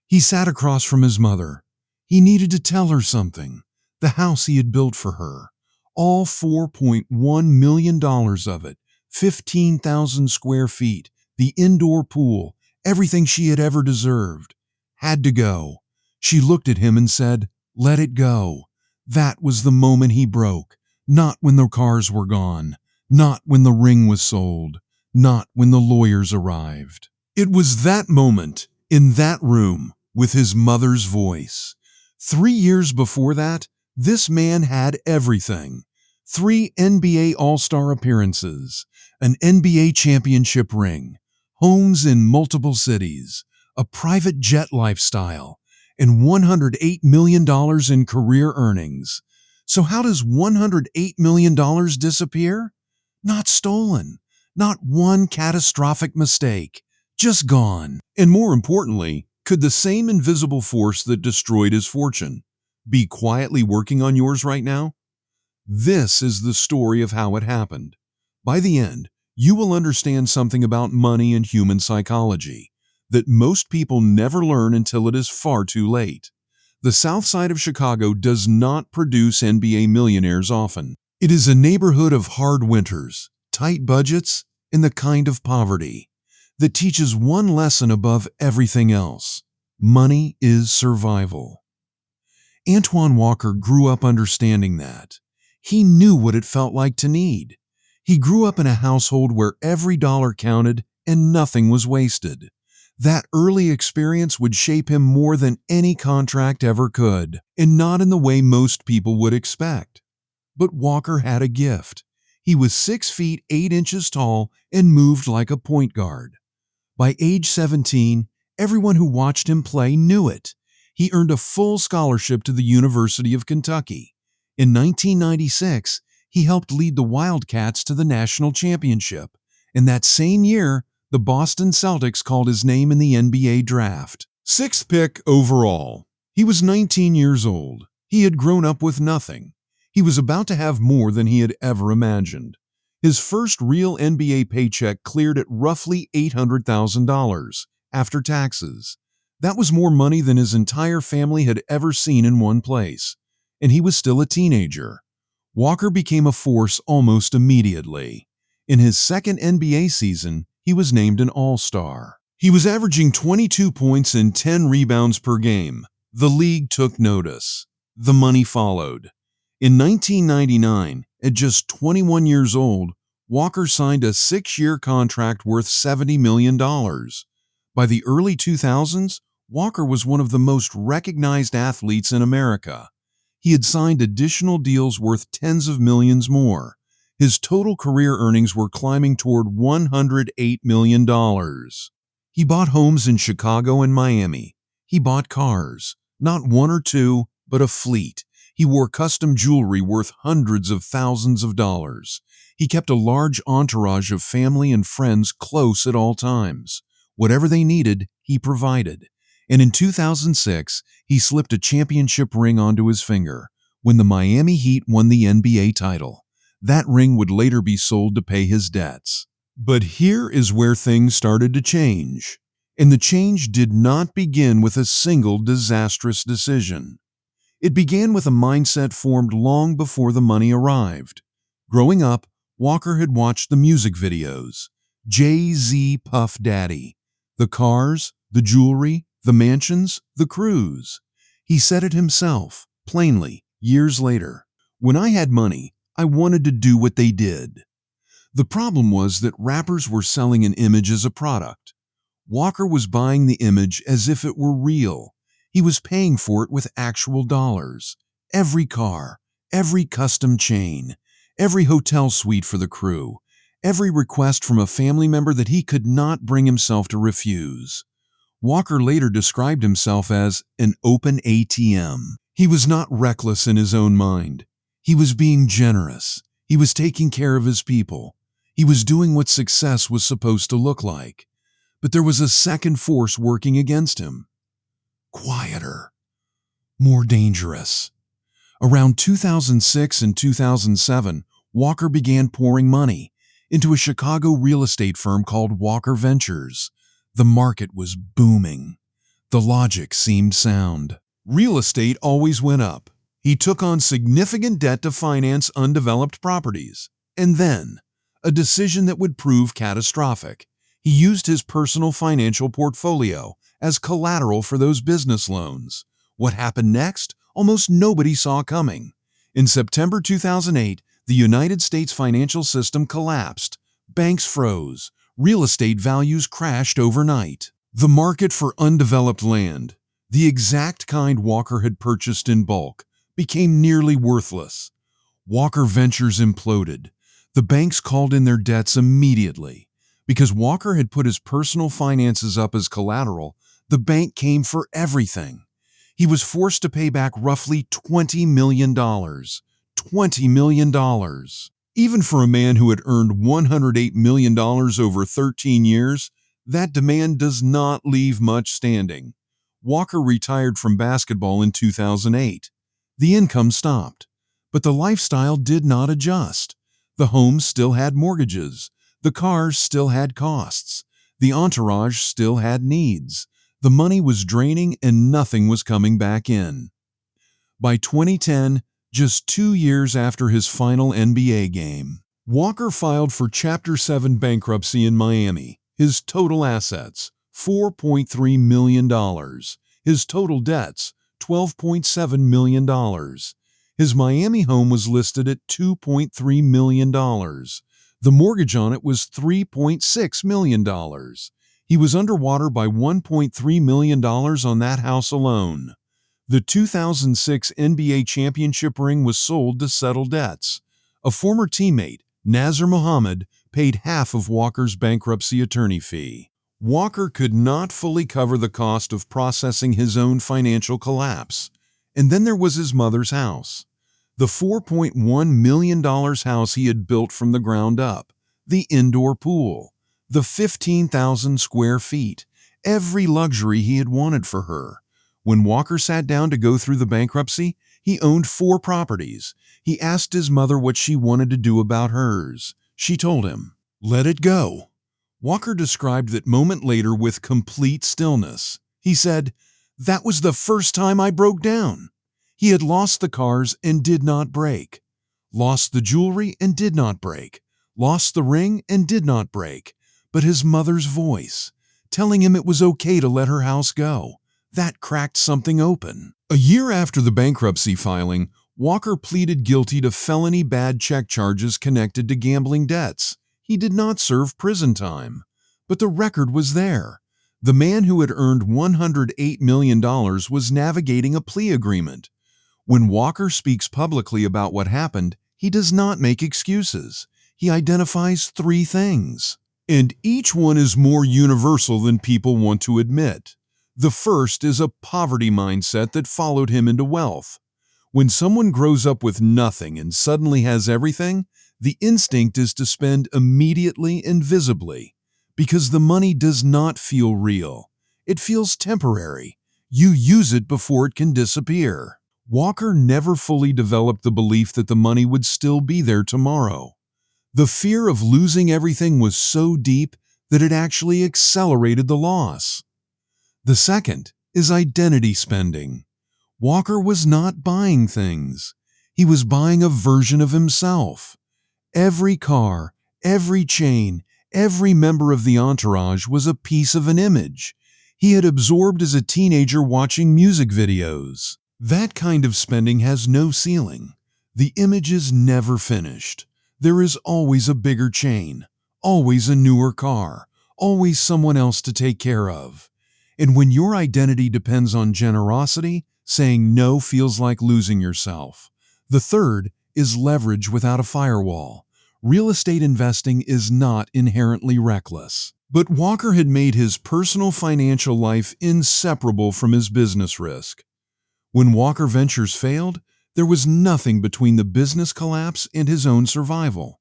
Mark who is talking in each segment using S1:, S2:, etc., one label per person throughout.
S1: He sat across from his mother. He needed to tell her something. The house he had built for her, all $4.1 million of it, 15,000 square feet, the indoor pool, everything she had ever deserved, had to go. She looked at him and said, "Let it go." That was the moment he broke. Not when the cars were gone, not when the ring was sold, not when the lawyers arrived. It was that moment, in that room, with his mother's voice. 3 years before that, this man had everything. 3 NBA All-Star appearances, an NBA championship ring, homes in multiple cities, a private jet lifestyle, and $108 million in career earnings. So how does $108 million disappear? Not stolen. Not one catastrophic mistake. Just gone. And more importantly, could the same invisible force that destroyed his fortune be quietly working on yours right now? This is the story of how it happened. By the end, you will understand something about money and human psychology that most people never learn until it is far too late. The South Side of Chicago does not produce NBA millionaires often. It is a neighborhood of hard winters, tight budgets, and the kind of poverty that teaches one lesson above everything else. Money is survival. Antoine Walker grew up understanding that. He knew what it felt like to need. He grew up in a household where every dollar counted and nothing was wasted. That early experience would shape him more than any contract ever could, and not in the way most people would expect. But Walker had a gift. He was 6 feet 8 inches tall and moved like a point guard. By age 17, everyone who watched him play knew it. He earned a full scholarship to the University of Kentucky. In 1996, he helped lead the Wildcats to the national championship. And that same year, the Boston Celtics called his name in the NBA draft. 6th pick overall. He was 19 years old. He had grown up with nothing. He was about to have more than he had ever imagined. His first real NBA paycheck cleared at roughly $800,000 after taxes. That was more money than his entire family had ever seen in one place. And he was still a teenager. Walker became a force almost immediately. In his second NBA season, he was named an All-Star. He was averaging 22 points and 10 rebounds per game. The league took notice. The money followed. In 1999, at just 21 years old, Walker signed a 6-year contract worth $70 million. By the early 2000s, Walker was one of the most recognized athletes in America. He had signed additional deals worth tens of millions more. His total career earnings were climbing toward $108 million. He bought homes in Chicago and Miami. He bought cars, not one or two, but a fleet. He wore custom jewelry worth hundreds of thousands of dollars. He kept a large entourage of family and friends close at all times. Whatever they needed, he provided. And in 2006, he slipped a championship ring onto his finger when the Miami Heat won the NBA title. That ring would later be sold to pay his debts. But here is where things started to change. And the change did not begin with a single disastrous decision. It began with a mindset formed long before the money arrived. Growing up, Walker had watched the music videos. Jay-Z Puff Daddy. The cars, the jewelry, the mansions, the cruise. He said it himself, plainly, years later. When I had money, I wanted to do what they did. The problem was that rappers were selling an image as a product. Walker was buying the image as if it were real. He was paying for it with actual dollars. Every car, every custom chain, every hotel suite for the crew, every request from a family member that he could not bring himself to refuse. Walker later described himself as an open ATM. He was not reckless in his own mind. He was being generous. He was taking care of his people. He was doing what success was supposed to look like. But there was a second force working against him. Quieter. More dangerous. Around 2006 and 2007, Walker began pouring money into a Chicago real estate firm called Walker Ventures. The market was booming. The logic seemed sound. Real estate always went up. He took on significant debt to finance undeveloped properties. And then, a decision that would prove catastrophic. He used his personal financial portfolio as collateral for those business loans. What happened next? Almost nobody saw coming. In September 2008, the United States financial system collapsed. Banks froze. Real estate values crashed overnight. The market for undeveloped land, the exact kind Walker had purchased in bulk, became nearly worthless. Walker Ventures imploded. The banks called in their debts immediately. Because Walker had put his personal finances up as collateral, the bank came for everything. He was forced to pay back roughly $20 million. $20 million. Even for a man who had earned $108 million over 13 years, that demand does not leave much standing. Walker retired from basketball in 2008. The income stopped, but the lifestyle did not adjust. The homes still had mortgages. The cars still had costs. The entourage still had needs. The money was draining and nothing was coming back in. By 2010, just 2 years after his final NBA game, Walker filed for Chapter 7 bankruptcy in Miami. His total assets, $4.3 million. His total debts, $12.7 million. His Miami home was listed at $2.3 million. The mortgage on it was $3.6 million. He was underwater by $1.3 million on that house alone. The 2006 NBA championship ring was sold to settle debts. A former teammate, Nazar Muhammad, paid half of Walker's bankruptcy attorney fee. Walker could not fully cover the cost of processing his own financial collapse. And then there was his mother's house. The $4.1 million house he had built from the ground up. The indoor pool. The 15,000 square feet. Every luxury he had wanted for her. When Walker sat down to go through the bankruptcy, he owned 4 properties. He asked his mother what she wanted to do about hers. She told him, "Let it go." Walker described that moment later with complete stillness. He said, "That was the first time I broke down." He had lost the cars and did not break. Lost the jewelry and did not break. Lost the ring and did not break. But his mother's voice, telling him it was okay to let her house go, that cracked something open. A year after the bankruptcy filing, Walker pleaded guilty to felony bad check charges connected to gambling debts. He did not serve prison time. But the record was there. The man who had earned $108 million was navigating a plea agreement. When Walker speaks publicly about what happened, he does not make excuses. He identifies 3 things. And each one is more universal than people want to admit. The first is a poverty mindset that followed him into wealth. When someone grows up with nothing and suddenly has everything, the instinct is to spend immediately and visibly, because the money does not feel real. It feels temporary. You use it before it can disappear. Walker never fully developed the belief that the money would still be there tomorrow. The fear of losing everything was so deep that it actually accelerated the loss. The second is identity spending. Walker was not buying things. He was buying a version of himself. Every car, every chain, every member of the entourage was a piece of an image he had absorbed as a teenager watching music videos. That kind of spending has no ceiling. The image is never finished. There is always a bigger chain, always a newer car, always someone else to take care of. And when your identity depends on generosity, saying no feels like losing yourself. The third is leverage without a firewall. Real estate investing is not inherently reckless. But Walker had made his personal financial life inseparable from his business risk. When Walker Ventures failed, there was nothing between the business collapse and his own survival.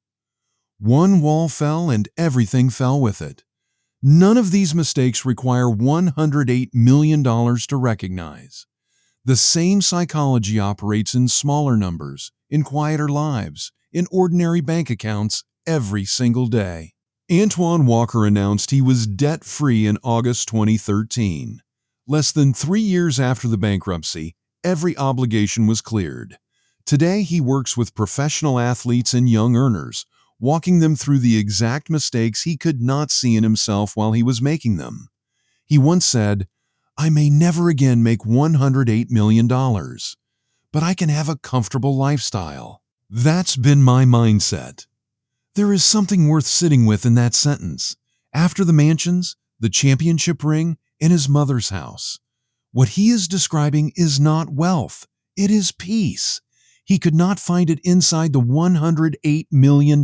S1: One wall fell and everything fell with it. None of these mistakes require $108 million to recognize. The same psychology operates in smaller numbers, in quieter lives, in ordinary bank accounts every single day. Antoine Walker announced he was debt-free in August 2013. Less than 3 years after the bankruptcy, every obligation was cleared. Today, he works with professional athletes and young earners, walking them through the exact mistakes he could not see in himself while he was making them. He once said, "I may never again make $108 million, but I can have a comfortable lifestyle." That's been my mindset. There is something worth sitting with in that sentence. After the mansions, the championship ring, and his mother's house, what he is describing is not wealth, it is peace. He could not find it inside the $108 million.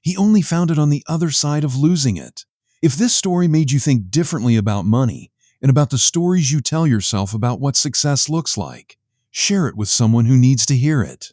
S1: He only found it on the other side of losing it. If this story made you think differently about money and about the stories you tell yourself about what success looks like, share it with someone who needs to hear it.